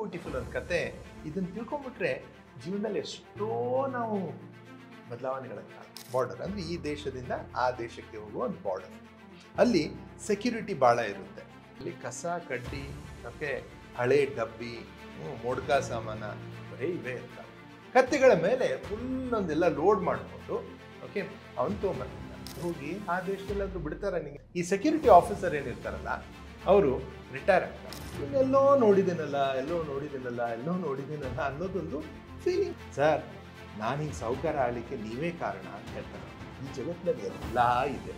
Beautiful ಒಂದು ಕತೆ. ಇದನ್ನು ತಿಳ್ಕೊಂಬಿಟ್ರೆ ಜೀವನದಲ್ಲಿ ಎಷ್ಟೋ ನಾವು ಬದಲಾವಣೆಗಳನ್ನು ಬಾರ್ಡರ್ ಅಂದರೆ ಈ ದೇಶದಿಂದ ಆ ದೇಶಕ್ಕೆ ಹೋಗುವ ಒಂದು ಬಾರ್ಡರ್. ಅಲ್ಲಿ ಸೆಕ್ಯೂರಿಟಿ ಭಾಳ ಇರುತ್ತೆ. ಅಲ್ಲಿ ಕಸ ಕಡ್ಡಿ, ಓಕೆ, ಹಳೆ ಡಬ್ಬಿ, ಮೊಡ್ಕ ಸಾಮಾನ ಬರೀ ಇವೇ ಇರ್ತಾವೆ. ಕತ್ತೆಗಳ ಮೇಲೆ ಫುಲ್ ಒಂದೆಲ್ಲ ಲೋಡ್ ಮಾಡಿಕೊಂಡು ಓಕೆ ಅವನು ತೊಗೊಂಬರ್ತಾನೆ. ಹೋಗಿ ಆ ದೇಶದಲ್ಲಾದ್ರೂ ಬಿಡ್ತಾರ ನಿಮಗೆ? ಈ ಸೆಕ್ಯೂರಿಟಿ ಆಫೀಸರ್ ಏನಿರ್ತಾರಲ್ಲ ಅವರು ರಿಟೈರ್ ಆಗ್ತಾರೆ. ಎಲ್ಲೋ ನೋಡಿದ್ದೀನಲ್ಲ ಅನ್ನೋದೊಂದು ಫೀಲಿಂಗ್. ಸರ್, ನಾನು ಹಿಂಗೆ ಸಾಹುಕಾರ ಆಗಲಿಕ್ಕೆ ನೀವೇ ಕಾರಣ ಅಂತ ಹೇಳ್ತಾರೆ. ಈ ಜಗತ್ತಿನಲ್ಲಿ ಎಲ್ಲ ಇದೆ,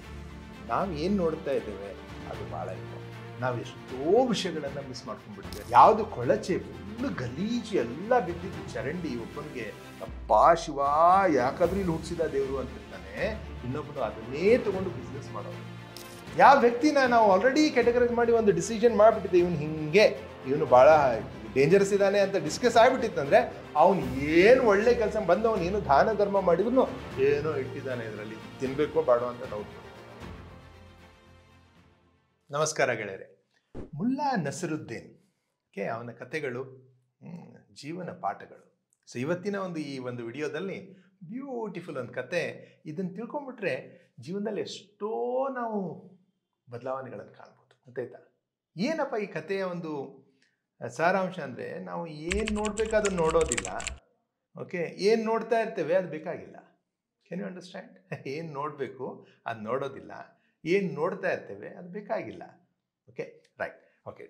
ನಾವು ಏನು ನೋಡ್ತಾ ಇದ್ದೇವೆ ಅದು ಭಾಳ ಇದೆ. ನಾವು ಎಷ್ಟೋ ವಿಷಯಗಳನ್ನು ಮಿಸ್ ಮಾಡ್ಕೊಂಡ್ಬಿಡ್ತೇವೆ. ಯಾವುದು ಕೊಳಚೆ ಫುಲ್ಲು ಗಲೀಜು ಎಲ್ಲ ಬಿದ್ದಿದ್ದು ಚರಂಡಿ, ಒಬ್ಬನಿಗೆ ಅಪ್ಪ ಶಿವ ಯಾಕಾದ್ರೂ ಇಲ್ಲಿ ಹುಟ್ಟಿಸಿದ ದೇವರು ಅಂತಿರ್ತಾನೆ, ಇನ್ನೊಬ್ಬನು ಅದನ್ನೇ ತಗೊಂಡು ಬಿಸ್ನೆಸ್ ಮಾಡೋದು. ಯಾವ ವ್ಯಕ್ತಿನ ನಾವು ಆಲ್ರೆಡಿ ಕ್ಯಾಟಗರೈಸ್ ಮಾಡಿ ಒಂದು ಡಿಸಿಷನ್ ಮಾಡಿಬಿಟ್ಟಿದ್ದೆ, ಇವನು ಭಾಳ ಡೇಂಜರಸ್ ಇದ್ದಾನೆ ಅಂತ ಡಿಸ್ಕಸ್ ಆಗಿಬಿಟ್ಟಿತ್ತಂದ್ರೆ ಅವನು ಏನು ಒಳ್ಳೆ ಕೆಲಸ ಬಂದವನು ಏನು ದಾನ ಧರ್ಮ ಮಾಡಿದ್ರು ಏನೋ ಇಟ್ಟಿದ್ದಾನೆ ಇದರಲ್ಲಿ, ತಿನ್ಬೇಕೋ ಬೇಡೋ ಅಂತ ಡೌಟ್. ನಮಸ್ಕಾರ ಗೆಳೆಯರೆ. ಮುಲ್ಲಾ ನಸರುದ್ದೀನ್ ಅವನ ಕಥೆಗಳು, ಜೀವನ ಪಾಠಗಳು. ಸೊ ಇವತ್ತಿನ ಈ ಒಂದು ವಿಡಿಯೋದಲ್ಲಿ ಬ್ಯೂಟಿಫುಲ್ ಒಂದು ಕತೆ. ಇದನ್ನು ತಿಳ್ಕೊಂಬಿಟ್ರೆ ಜೀವನದಲ್ಲಿ ಎಷ್ಟೋ ನಾವು ಬದಲಾವಣೆಗಳನ್ನು ಕಾಣ್ಬೋದು. ಗೊತ್ತಾಯ್ತಾ? ಏನಪ್ಪ ಈ ಕಥೆಯ ಒಂದು ಸಾರಾಂಶ ಅಂದರೆ, ನಾವು ಏನು ನೋಡಬೇಕು ಅದನ್ನು ನೋಡೋದಿಲ್ಲ. ಓಕೆ, ಏನು ನೋಡ್ತಾ ಇರ್ತೇವೆ ಅದು ಬೇಕಾಗಿಲ್ಲ. Can you understand? ಏನು ನೋಡಬೇಕು ಅದು ನೋಡೋದಿಲ್ಲ, ಏನು ನೋಡ್ತಾ ಇರ್ತೇವೆ ಅದು ಬೇಕಾಗಿಲ್ಲ. Okay, right. Okay,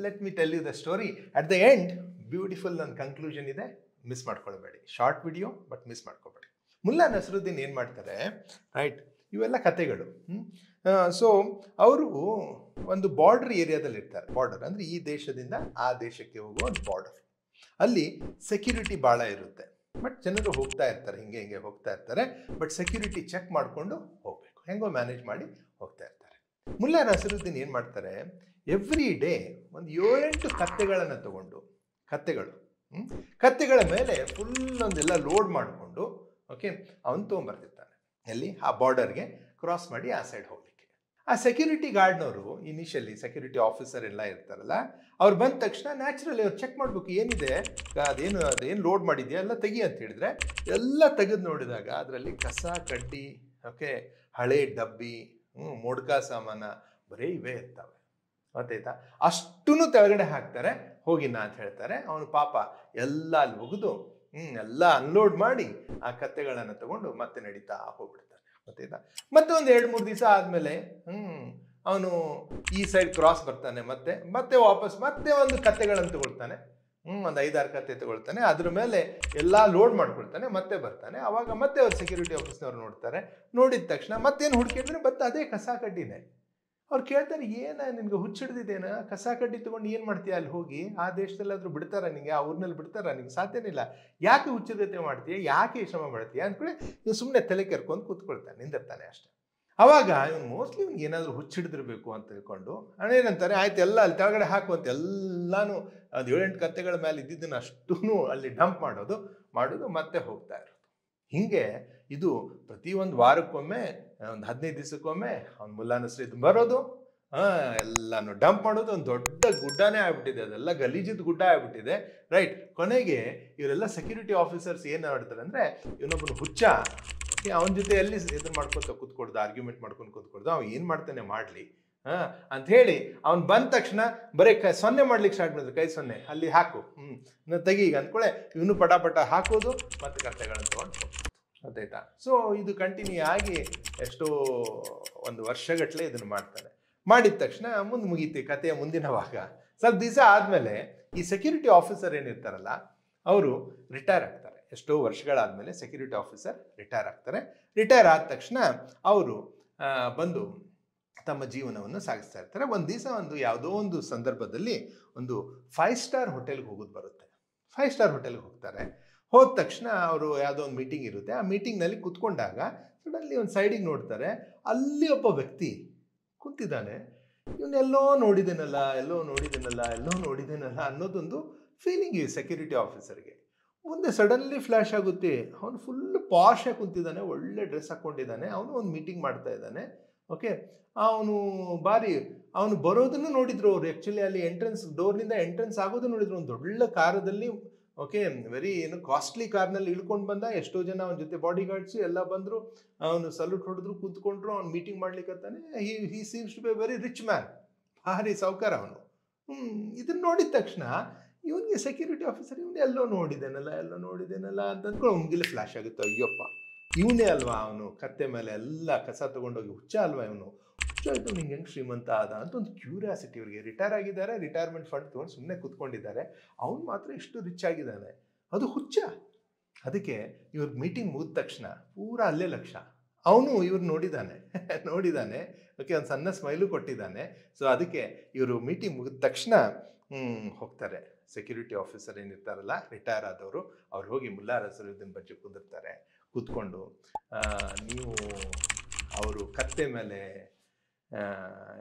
let me tell you the story. At the end beautiful ಒಂದು ಕನ್ಕ್ಲೂಷನ್ ಇದೆ, ಮಿಸ್ ಮಾಡ್ಕೊಳ್ಬೇಡಿ. ಶಾರ್ಟ್ ವಿಡಿಯೋ ಬಟ್ ಮಿಸ್ ಮಾಡ್ಕೊಬೇಡಿ. ಮುಲ್ಲಾ ನಸರುದ್ದೀನ್ ಏನು ಮಾಡ್ತಾರೆ, ರೈಟ್, ಇವೆಲ್ಲ ಕತೆಗಳು. ಸೊ ಅವರು ಒಂದು ಬಾರ್ಡರ್ ಏರಿಯಾದಲ್ಲಿ ಇರ್ತಾರೆ. ಬಾರ್ಡರ್ ಅಂದರೆ ಈ ದೇಶದಿಂದ ಆ ದೇಶಕ್ಕೆ ಹೋಗುವ ಒಂದು ಬಾರ್ಡರ್. ಅಲ್ಲಿ ಸೆಕ್ಯೂರಿಟಿ ಭಾಳ ಇರುತ್ತೆ. ಬಟ್ ಜನರು ಹೋಗ್ತಾ ಇರ್ತಾರೆ, ಹಿಂಗೆ ಹೋಗ್ತಾ ಇರ್ತಾರೆ. ಬಟ್ ಸೆಕ್ಯೂರಿಟಿ ಚೆಕ್ ಮಾಡಿಕೊಂಡು ಹೋಗಬೇಕು, ಹೆಂಗೋ ಮ್ಯಾನೇಜ್ ಮಾಡಿ ಹೋಗ್ತಾ ಇರ್ತಾರೆ. ಮುಲ್ಲಾ ನಸರುದ್ದೀನ್ ಏನು ಮಾಡ್ತಾರೆ, ಎವ್ರಿ ಡೇ ಒಂದು 7-8 ಕತ್ತೆಗಳನ್ನು ತಗೊಂಡು, ಕತ್ತೆಗಳ ಮೇಲೆ ಫುಲ್ ಒಂದೆಲ್ಲ ಲೋಡ್ ಮಾಡಿಕೊಂಡು ಓಕೆ ಅವನು ತೊಗೊಂಬರ್ತಿರ್ತಾನೆ. ಎಲ್ಲಿ? ಆ ಬಾರ್ಡರ್ಗೆ ಕ್ರಾಸ್ ಮಾಡಿ ಆ ಸೈಡ್ ಹೋಗ್ಲಿಕ್ಕೆ. ಆ ಸೆಕ್ಯೂರಿಟಿ ಗಾರ್ಡ್ನವರು, ಇನಿಷಿಯಲಿ ಸೆಕ್ಯೂರಿಟಿ ಆಫೀಸರ್ ಎಲ್ಲ ಇರ್ತಾರಲ್ಲ, ಅವ್ರು ಬಂದ ತಕ್ಷಣ ನ್ಯಾಚುರಲಿ ಅವ್ರು ಚೆಕ್ ಮಾಡಬೇಕು, ಏನಿದೆ ಅದೇನು ಲೋಡ್ ಮಾಡಿದೆಯಾ ಎಲ್ಲ ತೆಗಿ ಅಂತ ಹೇಳಿದ್ರೆ ಎಲ್ಲ ತೆಗೆದು ನೋಡಿದಾಗ ಅದರಲ್ಲಿ ಕಸ ಕಡ್ಡಿ, ಓಕೆ, ಹಳೆ ಡಬ್ಬಿ, ಮೊಡ್ಕ ಸಾಮಾನ ಬರೀ ಇವೇ ಇರ್ತವೆ. ಗೊತ್ತಾಯ್ತಾ? ಅಷ್ಟೂ ತೆಳಗಡೆ ಹಾಕ್ತಾರೆ. ಹೋಗಿನ ಅಂತ ಹೇಳ್ತಾರೆ. ಅವನು ಪಾಪ ಎಲ್ಲ ಅಲ್ಲಿ ಒಗೆದು ಎಲ್ಲ ಅನ್ಲೋಡ್ ಮಾಡಿ ಆ ಕತ್ತೆಗಳನ್ನು ತಗೊಂಡು ಮತ್ತೆ ನಡೀತಾ ಹೋಗ್ಬಿಡ್ತಾನೆ. ಗೊತ್ತಾಯ್ತಾ? ಮತ್ತೆ ಒಂದು 2-3 ದಿವಸ ಆದಮೇಲೆ ಅವನು ಈ ಸೈಡ್ ಕ್ರಾಸ್ ಬರ್ತಾನೆ. ಮತ್ತೆ ವಾಪಸ್ ಮತ್ತೆ ಒಂದು ಕತ್ತೆಗಳನ್ನು ತಗೊಳ್ತಾನೆ. ಒಂದು 5-6 ಕತ್ತೆ ತಗೊಳ್ತಾನೆ. ಅದ್ರ ಮೇಲೆ ಎಲ್ಲ ಲೋಡ್ ಮಾಡ್ಕೊಳ್ತಾನೆ. ಮತ್ತೆ ಬರ್ತಾನೆ. ಅವಾಗ ಮತ್ತೆ ಅವ್ರು ಸೆಕ್ಯೂರಿಟಿ ಆಫೀಸ್ನವ್ರು ನೋಡ್ತಾರೆ. ನೋಡಿದ ತಕ್ಷಣ ಮತ್ತೇನು ಹುಡುಕಿದ್ರೆ ಮತ್ತೆ ಅದೇ ಕಸ ಕಡ್ಡಿನೇ. ಅವ್ರು ಕೇಳ್ತಾರೆ, ನಿನ್ಗೆ ಹುಚ್ಚಿಡ್ದಿದ್ದೇನ? ಕಸ ಕಡ್ಡಿ ತೊಗೊಂಡು ಏನು ಮಾಡ್ತೀಯ? ಅಲ್ಲಿ ಹೋಗಿ ಆ ದೇಶದಲ್ಲಾದ್ರೂ ಬಿಡ್ತಾರ ನಿಂಗೆ? ಆ ಊರಿನಲ್ಲಿ ಬಿಡ್ತಾರ? ನಿಂಗೆ ಸಾಧ್ಯನಿಲ್ಲ. ಯಾಕೆ ಹುಚ್ಚಿದತೆ ಮಾಡ್ತೀಯ? ಯಾಕೆ ಶ್ರಮ ಮಾಡ್ತೀಯ ಅಂದ್ಕೊಳ್ಳಿ. ಇವ್ನು ಸುಮ್ಮನೆ ತಲೆ ಕೆರ್ಕೊಂಡು ಕೂತ್ಕೊಳ್ತಾನೆ, ನಿಂದಿರ್ತಾನೆ ಅಷ್ಟೆ. ಅವಾಗ ಇವನು ಮೋಸ್ಟ್ಲಿ ಇವ್ನಿಗೆ ಏನಾದರೂ ಹುಚ್ಚಿಡಿದಿರ್ಬೇಕು ಅಂತ ತಿಳ್ಕೊಂಡು ಏನಂತಾರೆ, ಆಯ್ತು ಎಲ್ಲ ಅಲ್ಲಿ ಕೆಳಗಡೆ ಹಾಕುವಂತೆ ಎಲ್ಲಾನು ಅದು 7-8 ಕತ್ತೆಗಳ ಮೇಲೆ ಇದ್ದಿದ್ದನ್ನು ಅಷ್ಟೂ ಅಲ್ಲಿ ಡಂಪ್ ಮಾಡೋದು ಮತ್ತೆ ಹೋಗ್ತಾ ಇರೋದು. ಹಿಂಗೆ ಇದು ಪ್ರತಿ ಒಂದು ವಾರಕ್ಕೊಮ್ಮೆ, ಒಂದು 15 ದಿವಸಕ್ಕೊಮ್ಮೆ ಅವ್ನು ಮುಲ್ಲಾ ನಸರುದ್ದೀನ್ ಬರೋದು, ಎಲ್ಲಾನು ಡಂಪ್ ಮಾಡೋದು. ಒಂದು ದೊಡ್ಡ ಗುಡ್ಡನೇ ಆಗ್ಬಿಟ್ಟಿದೆ, ಅದೆಲ್ಲ ಗಲೀಜಿದ ಗುಡ್ಡ ಆಗ್ಬಿಟ್ಟಿದೆ. ರೈಟ್. ಕೊನೆಗೆ ಇವರೆಲ್ಲ ಸೆಕ್ಯೂರಿಟಿ ಆಫೀಸರ್ಸ್ ಏನು ಮಾಡ್ತಾರೆ ಅಂದರೆ, ಇವನೊಬ್ಬನು ಹುಚ್ಚ, ಅವನ ಜೊತೆ ಎಲ್ಲಿ ಇದನ್ನು ಮಾಡ್ಕೊತ ಕೂತ್ಕೊಡ್ದು, ಆರ್ಗ್ಯುಮೆಂಟ್ ಮಾಡ್ಕೊಂಡು ಕೂತ್ಕೊಡ್ದು, ಅವ್ನು ಏನು ಮಾಡ್ತಾನೆ ಮಾಡಲಿ ಅಂತ ಹೇಳಿ ಅವ್ನು ಬಂದ ತಕ್ಷಣ ಬರೀ ಸೊನ್ನೆ ಮಾಡ್ಲಿಕ್ಕೆ ಸ್ಟಾರ್ಟ್ ಮಾಡಿದ್ರು. ಕೈ ಸೊನ್ನೆ ಅಲ್ಲಿ ಹಾಕು, ತೆಗಿ ಈಗ ಅಂದ್ಕೊಳ್ಳೆ. ಇವನು ಪಟ ಹಾಕೋದು ಮತ್ತೆ ಕತ್ತೆಗಳನ್ನು ತಗೊಂಡು. ಗೊತ್ತಾಯ್ತಾ? ಸೊ ಇದು ಕಂಟಿನ್ಯೂ ಆಗಿ ಎಷ್ಟೋ ಒಂದು ವರ್ಷಗಟ್ಟಲೆ ಇದನ್ನು ಮಾಡ್ತಾರೆ. ಮಾಡಿದ ತಕ್ಷಣ ಮುಗೀತಿ ಕಥೆಯ ಮುಂದಿನ ಭಾಗ. ಸ್ವಲ್ಪ ದಿವಸ ಆದಮೇಲೆ ಈ ಸೆಕ್ಯೂರಿಟಿ ಆಫೀಸರ್ ಏನಿರ್ತಾರಲ್ಲ ಅವರು ರಿಟೈರ್ ಆಗ್ತಾರೆ. ಎಷ್ಟೋ ವರ್ಷಗಳಾದಮೇಲೆ ಸೆಕ್ಯೂರಿಟಿ ಆಫೀಸರ್ ರಿಟೈರ್ ಆಗ್ತಾರೆ. ರಿಟೈರ್ ಆದ ತಕ್ಷಣ ಅವರು ಬಂದು ತಮ್ಮ ಜೀವನವನ್ನು ಸಾಗಿಸ್ತಾ ಇರ್ತಾರೆ. ಒಂದು ದಿವಸ ಯಾವುದೋ ಒಂದು ಸಂದರ್ಭದಲ್ಲಿ ಒಂದು 5 ಸ್ಟಾರ್ ಹೋಟೆಲ್ಗೆ ಹೋಗೋದು ಬರುತ್ತೆ. 5 ಸ್ಟಾರ್ ಹೋಟೆಲ್ಗೆ ಹೋಗ್ತಾರೆ. ಹೋದ ತಕ್ಷಣ ಅವರು ಯಾವುದೋ ಒಂದು ಮೀಟಿಂಗ್ ಇರುತ್ತೆ. ಆ ಮೀಟಿಂಗ್ನಲ್ಲಿ ಕೂತ್ಕೊಂಡಾಗ ಸಡನ್ಲಿ ಒಂದು ಸೈಡಿಗೆ ನೋಡ್ತಾರೆ, ಅಲ್ಲಿ ಒಬ್ಬ ವ್ಯಕ್ತಿ ಕುಂತಿದ್ದಾನೆ. ಇವನ್ನೆಲ್ಲೋ ನೋಡಿದ್ದೇನಲ್ಲ ಅನ್ನೋದೊಂದು ಫೀಲಿಂಗ್ ಈ ಸೆಕ್ಯೂರಿಟಿ ಆಫೀಸರ್ಗೆ. ಮುಂದೆ ಸಡನ್ಲಿ ಫ್ಲ್ಯಾಶ್ ಆಗುತ್ತೆ, ಅವನು ಫುಲ್ ಪಾಶ್ ಆಗಿ ಕುಂತಿದ್ದಾನೆ, ಒಳ್ಳೆ ಡ್ರೆಸ್ ಹಾಕ್ಕೊಂಡಿದ್ದಾನೆ, ಅವನು ಒಂದು ಮೀಟಿಂಗ್ ಮಾಡ್ತಾ ಇದ್ದಾನೆ. ಓಕೆ. ಅವನು ಭಾರಿ ಅವನು ಬರೋದನ್ನು ನೋಡಿದ್ರು ಅವರು. ಆ್ಯಕ್ಚುಲಿ ಅಲ್ಲಿ ಡೋರ್ನಿಂದ ಎಂಟ್ರೆನ್ಸ್ ಆಗೋದು ನೋಡಿದ್ರು. ಒಂದು ದೊಡ್ಡ ಕಾರದಲ್ಲಿ, ಓಕೆ, ವೆರಿ ಕಾಸ್ಟ್ಲಿ ಕಾರ್ನಲ್ಲಿ ಇಳ್ಕೊಂಡು ಬಂದ. ಎಷ್ಟೋ ಜನ ಅವನ ಜೊತೆ ಬಾಡಿ ಗಾರ್ಡ್ಸು ಎಲ್ಲ ಬಂದರು. ಅವನು ಸಲ್ಯೂಟ್ ಹೊಡೆದ್ರು, ಕೂತ್ಕೊಂಡ್ರು. ಅವ್ನು ಮೀಟಿಂಗ್ ಮಾಡ್ಲಿಕ್ಕತ್ತಾನೆ. He seems to be very rich man, ಭಾರಿ ಸಾವುಕಾರ ಅವನು. ಇದನ್ನ ನೋಡಿದ ತಕ್ಷಣ ಇವನಿಗೆ ಸೆಕ್ಯೂರಿಟಿ ಆಫೀಸರ್ ಇವನು ಎಲ್ಲೋ ನೋಡಿದ್ದೇನಲ್ಲ ಅಂತ ಅಂದ್ಕೊಂಡು ಅವ್ನಿಗೆಲ್ಲ ಫ್ಲ್ಯಾಶ್ ಆಗುತ್ತೆ. ಅಯ್ಯಪ್ಪ, ಇವನೇ ಅಲ್ವಾ ಅವನು ಕತ್ತೆ ಮೇಲೆ ಎಲ್ಲ ಕಸ ತೊಗೊಂಡೋಗಿ ಹುಚ್ಚ ಅಲ್ವಾ ಇವನು, ಹುಚ್ಚ ಆಯಿತು ನಿಂಗೆ ಹೆಂಗೆ ಶ್ರೀಮಂತ ಆದ ಅಂತ ಒಂದು ಕ್ಯೂರಿಯಾಸಿಟಿ ಇವರಿಗೆ. ರಿಟೈರ್ ಆಗಿದ್ದಾರೆ, ರಿಟೈರ್ಮೆಂಟ್ ಫಂಡ್ ತೊಗೊಂಡು ಸುಮ್ಮನೆ ಕೂತ್ಕೊಂಡಿದ್ದಾರೆ. ಅವನು ಮಾತ್ರ ಇಷ್ಟು ರಿಚ್ ಆಗಿದ್ದಾನೆ, ಅದು ಹುಚ್ಚ. ಅದಕ್ಕೆ ಇವ್ರ ಮೀಟಿಂಗ್ ಮುಗಿದ ತಕ್ಷಣ ಪೂರಾ ಅಲ್ಲೇ ಲಕ್ಷ್ಯ. ಅವನು ಇವ್ರು ನೋಡಿದ್ದಾನೆ. ಓಕೆ, ಒಂದು ಸಣ್ಣ ಸ್ಮೈಲು ಕೊಟ್ಟಿದ್ದಾನೆ. ಸೊ ಅದಕ್ಕೆ ಇವರು ಮೀಟಿಂಗ್ ಮುಗಿದ ತಕ್ಷಣ ಹೋಗ್ತಾರೆ. ಸೆಕ್ಯೂರಿಟಿ ಆಫೀಸರ್ ಏನಿರ್ತಾರಲ್ಲ, ರಿಟೈರ್ ಆದವರು, ಅವ್ರು ಹೋಗಿ ಮುಲ್ಲಾ ನಸೀರುದ್ದೀನ್ ಬಗ್ಗೆ ಕುಂದಿರ್ತಾರೆ. ಕೂತ್ಕೊಂಡು, ನೀವು ಅವರು ಕತ್ತೆ ಮೇಲೆ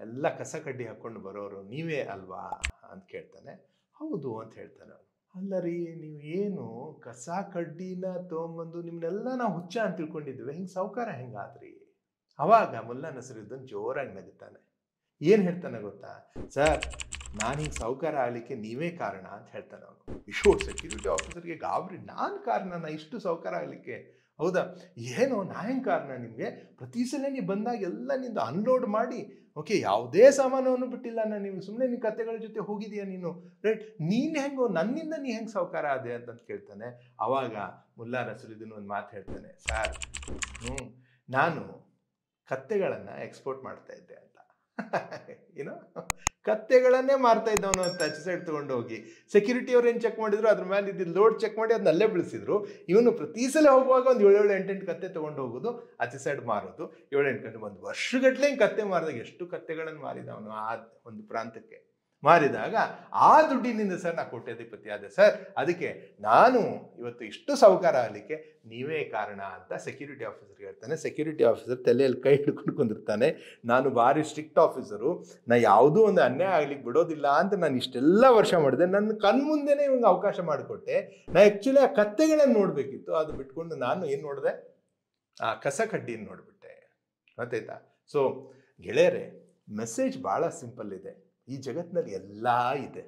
ಎಲ್ಲ ಕಸ ಕಡ್ಡಿ ಹಾಕ್ಕೊಂಡು ಬರೋರು ನೀವೇ ಅಲ್ವಾ ಅಂತ ಕೇಳ್ತಾನೆ. ಹೌದು ಅಂತ ಹೇಳ್ತಾನೆ ಅವನು. ಅಲ್ಲ ರೀ, ನೀವು ಏನು ಕಸ ಕಡ್ಡಿನ ತೊಗೊಂಬಂದು ನಿಮ್ಮನ್ನೆಲ್ಲ ನಾವು ಹುಚ್ಚ ಅಂತ ತಿಳ್ಕೊಂಡಿದ್ವಿ, ಹಿಂಗೆ ಸಾವುಕಾರ ಹೆಂಗಾದ್ರಿ? ಅವಾಗ ಮುಲ್ಲಾ ನಸೀರುದ್ದೀನ್ ಜೋರಾಗಿ ನಗುತ್ತಾನೆ. ಏನು ಹೇಳ್ತಾನೆ ಗೊತ್ತಾ? ಸರ್, ನಾನು ಹಿಂಗೆ ಸಾವುಕಾರ ಆಗಲಿಕ್ಕೆ ನೀವೇ ಕಾರಣ ಅಂತ ಹೇಳ್ತಾನೆ ಅವನು. ಇಶೋ ಸೆಕ್ಯೂರಿಟಿ ಆಫೀಸರ್ಗೆ ಗಾಬರಿ. ನಾನು ಕಾರಣನ ಇಷ್ಟು ಸಾವುಕಾರ ಆಗಲಿಕ್ಕೆ? ಹೌದಾ, ಏನೋ ನಾ ಹೆಂಗೆ ಕಾರಣ ನಿಮಗೆ? ಪ್ರತಿ ಸಲ ನೀವು ಬಂದಾಗ ಎಲ್ಲ ನಿಂದು ಅನ್ಲೋಡ್ ಮಾಡಿ, ಓಕೆ, ಯಾವುದೇ ಸಾಮಾನವನ್ನು ಬಿಟ್ಟಿಲ್ಲ ನಾನು. ನೀವು ಸುಮ್ಮನೆ ನಿಮ್ಮ ಕತೆಗಳ ಜೊತೆ ಹೋಗಿದೀಯ ನೀನು, ರೈಟ್? ನೀನು ಹೆಂಗೋ ನನ್ನಿಂದ ನೀ ಹೆಂಗೆ ಸಾವುಕಾರ ಆದೆ ಅಂತ ಕೇಳ್ತಾನೆ. ಆವಾಗ ಮುಲ್ಲಾ ನಸೀರುದ್ದೀನ್ ಒಂದು ಮಾತು ಹೇಳ್ತಾನೆ. ಸರ್, ನಾನು ಕತ್ತೆಗಳನ್ನು ಎಕ್ಸ್ಪೋರ್ಟ್ ಮಾಡ್ತಾ ಇದ್ದೆ ಅಂತ. ಏನೋ ಕತ್ತೆಗಳನ್ನೇ ಮಾರ್ತಾ ಇದ್ದವನು ಅಂತ ಆಚೆ ಸೈಡ್ ತೊಗೊಂಡು ಹೋಗಿ ಸೆಕ್ಯೂರಿಟಿ ಅವ್ರು ಏನು ಚೆಕ್ ಮಾಡಿದ್ರು, ಅದ್ರ ಮೇಲೆ ಇದ್ದಿದ್ದು ಲೋಡ್ ಚೆಕ್ ಮಾಡಿ ಅದನ್ನ ಅಲ್ಲೇ ಬೆಳೆಸಿದ್ರು. ಇವನು ಪ್ರತಿ ಸಲ ಹೋಗುವಾಗ ಒಂದು 7-8 ಕತ್ತೆ ತೊಗೊಂಡು ಹೋಗೋದು, ಆಚೆ ಸೈಡ್ ಮಾರೋದು. 7-8 ಗಂಟೆ, ಒಂದು ವರ್ಷಗಟ್ಟಲೆ ಕತ್ತೆ ಮಾರಿದಾಗ ಎಷ್ಟು ಕತ್ತೆಗಳನ್ನು ಮಾರಿದ ಅವನು ಆ ಒಂದು ಪ್ರಾಂತಕ್ಕೆ. ಮಾರಿದಾಗ ಆ ದುಡ್ಡಿನಿಂದ ಸರ್ ನಾ ಕೋಟ್ಯಾಧಿಪತಿ ಆದೆ ಸರ್, ಅದಕ್ಕೆ ನಾನು ಇವತ್ತು ಇಷ್ಟು ಸಾವುಕಾರ ಆಗಲಿಕ್ಕೆ ನೀವೇ ಕಾರಣ ಅಂತ ಸೆಕ್ಯೂರಿಟಿ ಆಫೀಸರ್ಗೆ ಹೇಳ್ತಾನೆ. ಸೆಕ್ಯೂರಿಟಿ ಆಫೀಸರ್ ತಲೆಯಲ್ಲಿ ಕೈ ಹಿಡ್ಕೊಂಡು ಕುಂದಿರ್ತಾನೆ. ನಾನು ಭಾರಿ ಸ್ಟ್ರಿಕ್ಟ್ ಆಫೀಸರು, ನಾ ಯಾವುದೂ ಒಂದು ಅನ್ಯಾಯ ಆಗ್ಲಿಕ್ಕೆ ಬಿಡೋದಿಲ್ಲ ಅಂತ ನಾನು ಇಷ್ಟೆಲ್ಲ ವರ್ಷ ಮಾಡಿದೆ. ನನ್ನ ಕಣ್ಮುಂದೆನೇ ಇವಂಗೆ ಅವಕಾಶ ಮಾಡಿಕೊಟ್ಟೆ. ನಾ ಆ್ಯಕ್ಚುಲಿ ಆ ಕತ್ತೆಗಳನ್ನು ನೋಡಬೇಕಿತ್ತು, ಅದು ಬಿಟ್ಕೊಂಡು ನಾನು ಏನು ನೋಡಿದೆ, ಆ ಕಸ ಕಡ್ಡಿಯನ್ನು ನೋಡಿಬಿಟ್ಟೆ. ಗೊತ್ತಾಯ್ತಾ? ಸೊ ಗೆಳೆಯರೇ, ಮೆಸೇಜ್ ಭಾಳ ಸಿಂಪಲ್ ಇದೆ. ಈ ಜಗತ್ತಿನಲ್ಲಿ ಎಲ್ಲ ಇದೆ,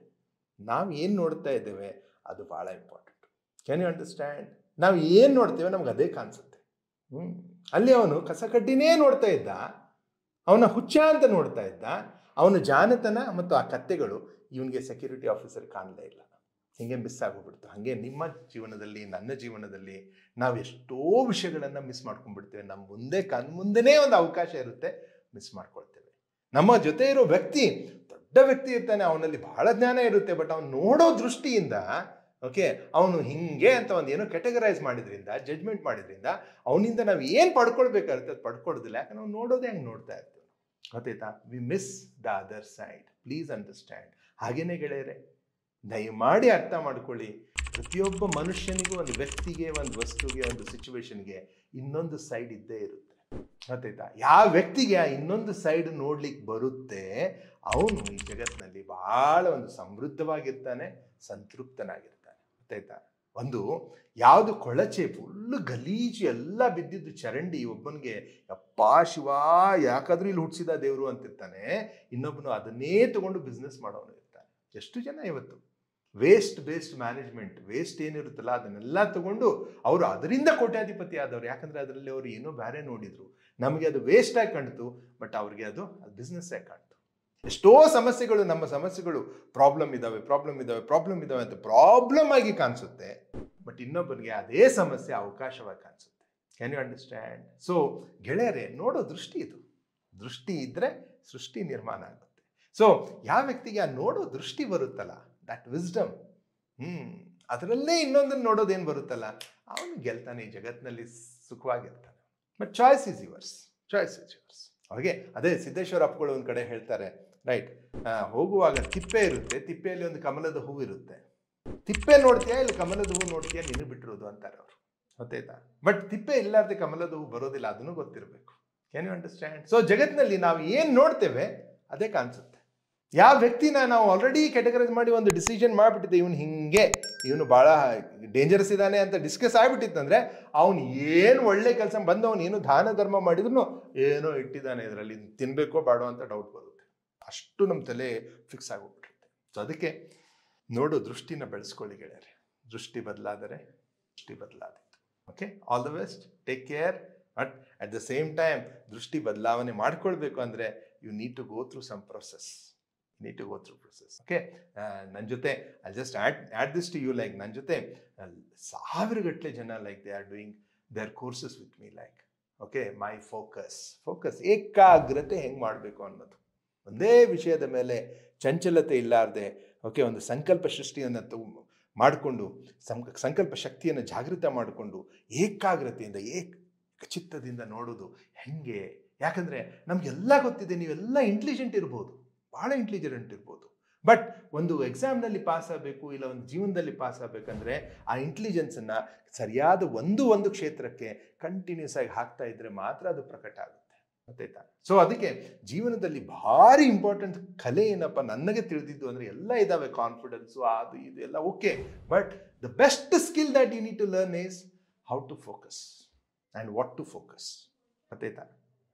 ನಾವು ಏನು ನೋಡ್ತಾ ಇದ್ದೇವೆ ಅದು ಭಾಳ ಇಂಪಾರ್ಟೆಂಟ್. Can you understand? ನಾವು ಏನು ನೋಡ್ತೇವೆ ನಮ್ಗೆ ಅದೇ ಕಾಣಿಸುತ್ತೆ. ಅಲ್ಲಿ ಅವನು ಕಸ ಕಡ್ಡಿನೇ ನೋಡ್ತಾ ಇದ್ದ, ಅವನ ಹುಚ್ಚ ಅಂತ ನೋಡ್ತಾ ಇದ್ದ. ಅವನ ಜಾಣತನ ಮತ್ತು ಆ ಕತ್ತೆಗಳು ಇವನಿಗೆ ಸೆಕ್ಯೂರಿಟಿ ಆಫೀಸರ್ ಕಾಣಲೇ ಇಲ್ಲ. ಹೀಗೆ ಮಿಸ್ ಆಗೋಗ್ಬಿಡ್ತು. ಹಾಗೆ ನಿಮ್ಮ ಜೀವನದಲ್ಲಿ, ನನ್ನ ಜೀವನದಲ್ಲಿ ನಾವು ಎಷ್ಟೋ ವಿಷಯಗಳನ್ನು ಮಿಸ್ ಮಾಡ್ಕೊಂಡ್ಬಿಡ್ತೇವೆ. ನಮ್ಮ ಮುಂದೆ ಕಣ್ಮುಂದೆನೇ ಒಂದು ಅವಕಾಶ ಇರುತ್ತೆ, ಮಿಸ್ ಮಾಡ್ಕೊಳ್ತೇವೆ. ನಮ್ಮ ಜೊತೆ ಇರೋ ವ್ಯಕ್ತಿ ದೊಡ್ಡ ವ್ಯಕ್ತಿ ಇರ್ತಾನೆ, ಅವನಲ್ಲಿ ಬಹಳ ಜ್ಞಾನ ಇರುತ್ತೆ, ಬಟ್ ಅವನು ನೋಡೋ ದೃಷ್ಟಿಯಿಂದ, ಓಕೆ, ಅವನು ಹಿಂಗೆ ಅಂತ ಒಂದು ಏನೋ ಕ್ಯಾಟಗರೈಸ್ ಮಾಡಿದ್ರಿಂದ, ಜಡ್ಜ್ಮೆಂಟ್ ಮಾಡಿದ್ರಿಂದ ಅವನಿಂದ ನಾವು ಏನು ಪಡ್ಕೊಳ್ಬೇಕಾಗುತ್ತೆ ಅದು ಪಡ್ಕೊಡೋದಿಲ್ಲ. ಯಾಕಂದ್ರೆ ನಾವು ನೋಡೋದೇ ಹಂಗೆ ನೋಡ್ತಾ ಇರ್ತೀವಿ. ಗೊತ್ತಾಯ್ತಾ? V miss the other side. Please understand. ಹಾಗೇನೇ ಗೆಳೆಯರೆ, ದಯಮಾಡಿ ಅರ್ಥ ಮಾಡ್ಕೊಳ್ಳಿ, ಪ್ರತಿಯೊಬ್ಬ ಮನುಷ್ಯನಿಗೂ, ಒಂದು ವ್ಯಕ್ತಿಗೆ, ಒಂದು ವಸ್ತುಗೆ, ಒಂದು ಸಿಚುವೇಶನ್ಗೆ ಇನ್ನೊಂದು ಸೈಡ್ ಇದ್ದೇ ಇರುತ್ತೆ. ಗೊತ್ತಾಯ್ತಾ? ಯಾವ ವ್ಯಕ್ತಿಗೆ ಆ ಇನ್ನೊಂದು ಸೈಡ್ ನೋಡ್ಲಿಕ್ಕೆ ಬರುತ್ತೆ, ಅವನು ಈ ಜಗತ್ತಿನಲ್ಲಿ ಬಹಳ ಒಂದು ಸಮೃದ್ಧವಾಗಿರ್ತಾನೆ, ಸಂತೃಪ್ತನಾಗಿರ್ತಾನೆ. ಗೊತ್ತಾಯ್ತಾ? ಒಂದು ಯಾವುದು ಕೊಳಚೆ ಫುಲ್ಲು ಗಲೀಜು ಎಲ್ಲ ಬಿದ್ದಿದ್ದು ಚರಂಡಿ ಒಬ್ಬನಿಗೆ ಯಪ್ಪಾ ಶಿವ ಯಾಕಾದ್ರೂ ಇಲ್ಲಿ ಹುಟ್ಟಿಸಿದ ದೇವರು ಅಂತಿರ್ತಾನೆ. ಇನ್ನೊಬ್ಬನು ಅದನ್ನೇ ತಗೊಂಡು ಬಿಸ್ನೆಸ್ ಮಾಡೋನು ಇರ್ತಾನೆ. ಎಷ್ಟು ಜನ ಇವತ್ತು ವೇಸ್ಟ್ ಮ್ಯಾನೇಜ್ಮೆಂಟ್, ವೇಸ್ಟ್ ಏನಿರುತ್ತಲ್ಲ ಅದನ್ನೆಲ್ಲ ತಗೊಂಡು ಅವರು ಅದರಿಂದ ಕೋಟ್ಯಾಧಿಪತಿ ಆದವರು. ಯಾಕಂದರೆ ಅದರಲ್ಲಿ ಅವರು ಏನೋ ಬೇರೆ ನೋಡಿದರು, ನಮಗೆ ಅದು ವೇಸ್ಟ್ ಆಗಿ ಕಾಣ್ತು, ಬಟ್ ಅವ್ರಿಗೆ ಅದು ಬಿಸ್ನೆಸ್ ಆಗಿ ಕಾಣ್ತು. ಎಷ್ಟೋ ಸಮಸ್ಯೆಗಳು, ನಮ್ಮ ಸಮಸ್ಯೆಗಳು ಪ್ರಾಬ್ಲಮ್ ಇದ್ದಾವೆ ಅಂತ ಪ್ರಾಬ್ಲಮ್ ಆಗಿ ಕಾಣಿಸುತ್ತೆ, ಬಟ್ ಇನ್ನೊಬ್ಬನಿಗೆ ಅದೇ ಸಮಸ್ಯೆ ಅವಕಾಶವಾಗಿ ಕಾಣಿಸುತ್ತೆ. Can you understand? ಸೊ ಗೆಳೆಯರೇ, ನೋಡೋ ದೃಷ್ಟಿ ಇದು. ದೃಷ್ಟಿ ಇದ್ದರೆ ಸೃಷ್ಟಿ ನಿರ್ಮಾಣ ಆಗುತ್ತೆ. ಸೊ ಯಾವ ವ್ಯಕ್ತಿಗೆ ಆ ನೋಡೋ ದೃಷ್ಟಿ ಬರುತ್ತಲ್ಲ, ದಟ್ ವಿಸ್ಡಮ್, ಅದರಲ್ಲೇ ಇನ್ನೊಂದನ್ನು ನೋಡೋದೇನು ಬರುತ್ತಲ್ಲ, ಅವನು ಗೆಲ್ತಾನೆ, ಈ ಜಗತ್ತಿನಲ್ಲಿ ಸುಖವಾಗಿರ್ತಾನೆ. But choice is yours. ಹಾಗೆ ಅದೇ ಸಿದ್ದೇಶ್ವರ ಅಪ್ಪಗಳು ಒಂದು ಕಡೆ ಹೇಳ್ತಾರೆ, ರೈಟ್, ಹೋಗುವಾಗ ತಿಪ್ಪೆ ಇರುತ್ತೆ, ತಿಪ್ಪೆಯಲ್ಲಿ ಒಂದು ಕಮಲದ ಹೂವು ಇರುತ್ತೆ. ತಿಪ್ಪೆ ನೋಡ್ತೀಯಾ ಇಲ್ಲ ಕಮಲದ ಹೂವು ನೋಡ್ತೀಯಾ, ನೀನು ಬಿಟ್ಟಿರೋದು ಅಂತಾರೆ ಅವರು. ಗೊತ್ತಾಯ್ತಾ? ಬಟ್ ತಿಪ್ಪೆ ಇಲ್ಲಾರ್ದೆ ಕಮಲದ ಹೂವು ಬರೋದಿಲ್ಲ, ಅದನ್ನು ಗೊತ್ತಿರಬೇಕು. Can you understand? ಸೊ ಜಗತ್ತಿನಲ್ಲಿ ನಾವು ಏನು ನೋಡ್ತೇವೆ ಅದೇ ಕಾಣಿಸುತ್ತೆ. ಯಾವ ವ್ಯಕ್ತಿನ ನಾವು ಆಲ್ರೆಡಿ ಕ್ಯಾಟಗರೈಸ್ ಮಾಡಿ ಒಂದು ಡಿಸಿಷನ್ ಮಾಡಿಬಿಟ್ಟಿದ್ದೆ, ಇವನು ಭಾಳ ಡೇಂಜರಸ್ ಇದ್ದಾನೆ ಅಂತ ಡಿಸ್ಕಸ್ ಆಗಿಬಿಟ್ಟಿತ್ತಂದ್ರೆ ಅವನು ಏನು ಒಳ್ಳೆ ಕೆಲಸ ಬಂದು ಅವನು ಏನು ದಾನ ಧರ್ಮ ಮಾಡಿದ್ರು ಏನೋ ಇಟ್ಟಿದ್ದಾನೆ ಇದರಲ್ಲಿ, ತಿನ್ಬೇಕೋ ಬೇಡೋ ಅಂತ ಡೌಟ್ ಬರುತ್ತೆ. ಅಷ್ಟು ನಮ್ಮ ತಲೆ ಫಿಕ್ಸ್ ಆಗೋಗ್ಬಿಟ್ಟಿರುತ್ತೆ. ಸೊ ಅದಕ್ಕೆ ನೋಡು, ದೃಷ್ಟಿನ ಬೆಳೆಸ್ಕೊಳ್ಳಿ ಗೆಳೆಯರೆ. ದೃಷ್ಟಿ ಬದಲಾದರೆ okay, all the best, take care. But at the same time ದೃಷ್ಟಿ ಬದಲಾವಣೆ ಮಾಡ್ಕೊಳ್ಬೇಕು ಅಂದರೆ you need to go through some process. Okay, ನನ್ನ ಜೊತೆ I just add this to you, like ನನ್ನ ಜೊತೆ ಸಾವಿರಗಟ್ಟಲೆ ಜನ like they are doing their courses with me, like okay, my focus ಏಕಾಗ್ರತೆ ಹೆಂಗೆ ಮಾಡಬೇಕು ಅನ್ನೋದು, ಒಂದೇ ವಿಷಯದ ಮೇಲೆ ಚಂಚಲತೆ ಇಲ್ಲಾರ್ದೆ, ಓಕೆ, ಒಂದು ಸಂಕಲ್ಪ ಸೃಷ್ಟಿಯನ್ನು ಮಾಡಿಕೊಂಡು ಸಂಕಲ್ಪ ಶಕ್ತಿಯನ್ನು ಜಾಗೃತ ಮಾಡಿಕೊಂಡು ಏಕಾಗ್ರತೆಯಿಂದ ಚಿತ್ತದಿಂದ ನೋಡೋದು ಹೆಂಗೆ. ಯಾಕಂದರೆ ನಮಗೆಲ್ಲ ಗೊತ್ತಿದೆ, ನೀವೆಲ್ಲ ಇಂಟೆಲಿಜೆಂಟ್ ಇರ್ಬೋದು, ಭಾಳ ಇಂಟೆಲಿಜೆಂಟ್ ಇರ್ಬೋದು, ಬಟ್ ಒಂದು ಎಕ್ಸಾಮ್ನಲ್ಲಿ ಪಾಸ್ ಆಗಬೇಕು, ಇಲ್ಲ ಒಂದು ಜೀವನದಲ್ಲಿ ಪಾಸ್ ಆಗಬೇಕಂದ್ರೆ ಆ ಇಂಟೆಲಿಜೆನ್ಸನ್ನು ಸರಿಯಾದ ಒಂದು ಕ್ಷೇತ್ರಕ್ಕೆ ಕಂಟಿನ್ಯೂಸ್ ಆಗಿ ಹಾಕ್ತಾ ಇದ್ರೆ ಮಾತ್ರ ಅದು ಪ್ರಕಟ ಆಗುತ್ತೆ, ಗೊತ್ತಾಯ್ತಾ? ಸೊ ಅದಕ್ಕೆ ಜೀವನದಲ್ಲಿ ಭಾರಿ ಇಂಪಾರ್ಟೆಂಟ್ ಕಲೆ ಏನಪ್ಪ ನನಗೆ ತಿಳಿದಿದ್ದು ಅಂದರೆ ಎಲ್ಲ ಇದ್ದಾವೆ, ಕಾನ್ಫಿಡೆನ್ಸು ಅದು ಇದು ಎಲ್ಲ okay, but the best skill that you need to learn is how to focus and what to focus, ಗೊತ್ತಾಯ್ತಾ?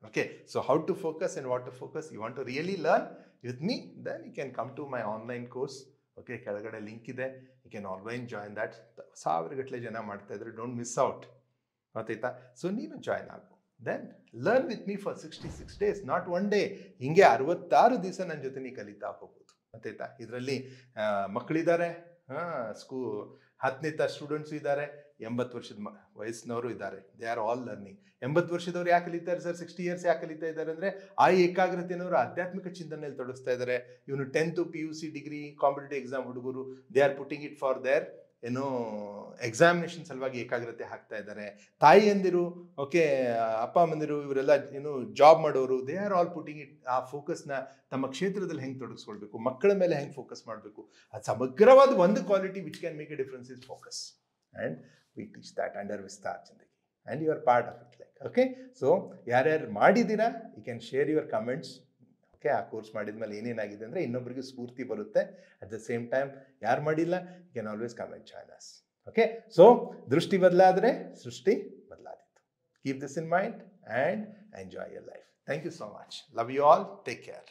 Okay, so how to focus and what to focus, you want to really learn with me, then you can come to my online course. Okay, ಕೆಳಗಡೆ link ಇದೆ, you can always join that. ಸಾವಿರಗಟ್ಟಲೆ ಜನ ಮಾಡ್ತಾ ಇದ್ದಾರೆ, don't miss out, ಗೊತ್ತಾಯ್ತಾ? So ನೀನು join ಆಗು, then learn with me for 66 days, not one day. ಹಿಂಗೆ 66 ದಿವಸ ನನ್ನ ಜೊತೆ ನೀ ಕಲಿತಾ ಹೋಗ್ಬೋದು, ಗೊತ್ತಾಯ್ತಾ? ಇದರಲ್ಲಿ ಮಕ್ಕಳಿದ್ದಾರೆ, 10ನೇ ಕ್ಲಾಸ್ ಸ್ಟೂಡೆಂಟ್ಸು ಇದ್ದಾರೆ, 80 ವರ್ಷದ ವಯಸ್ಸಿನವರು ಇದ್ದಾರೆ. They are all learning. 80 ವರ್ಷದವ್ರು ಯಾಕೆ ಕಲಿತಾರೆ ಸರ್, 60 years ಯಾಕೆ ಕಲಿತಾ ಇದ್ದಾರೆ ಅಂದರೆ ಆ ಏಕಾಗ್ರತೆಯವರು ಆಧ್ಯಾತ್ಮಿಕ ಚಿಂತನೆಯಲ್ಲಿ ತೊಡಗಿಸ್ತಾ ಇದ್ದಾರೆ. ಇವನು 10th PUC degree competitive exam ಹುಡುಗರು, they are putting it for their examination ಸಲುವಾಗಿ ಏಕಾಗ್ರತೆ ಹಾಕ್ತಾ ಇದ್ದಾರೆ. ತಾಯಿಯಂದಿರು, ಓಕೆ, ಅಪ್ಪ ಅಮ್ಮಂದಿರು, ಇವರೆಲ್ಲ ಜಾಬ್ ಮಾಡೋರು, they are all putting it, ಆ ಫೋಕಸ್ನ ತಮ್ಮ ಕ್ಷೇತ್ರದಲ್ಲಿ ಹೆಂಗೆ ತೊಡಗಿಸ್ಕೊಳ್ಬೇಕು, ಮಕ್ಕಳ ಮೇಲೆ ಹೆಂಗೆ ಫೋಕಸ್ ಮಾಡಬೇಕು, ಅದು ಸಮಗ್ರವಾದ ಒಂದು quality which can make a difference is focus. And we teach that under ವಿಸ್ತಾರ್ ಜಿಂದಗಿ, and you are part of it, like okay. So ಯಾರ್ಯಾರು ಮಾಡಿದ್ದೀರಾ, you can share your comments. Okay, ಆ ಕೋರ್ಸ್ ಮಾಡಿದ್ಮೇಲೆ ಏನೇನಾಗಿದೆ ಅಂದರೆ ಇನ್ನೊಬ್ಬರಿಗೆ ಸ್ಫೂರ್ತಿ ಬರುತ್ತೆ. ಅಟ್ ದ ಸೇಮ್ ಟೈಮ್ ಯಾರು ಮಾಡಿಲ್ಲ, you can always comment join us. Okay, so ದೃಷ್ಟಿ ಬದಲಾದರೆ ಸೃಷ್ಟಿ ಬದಲಾದಿತ್ತು. Keep this in mind and enjoy your life. Thank you so much. Love you all. Take care.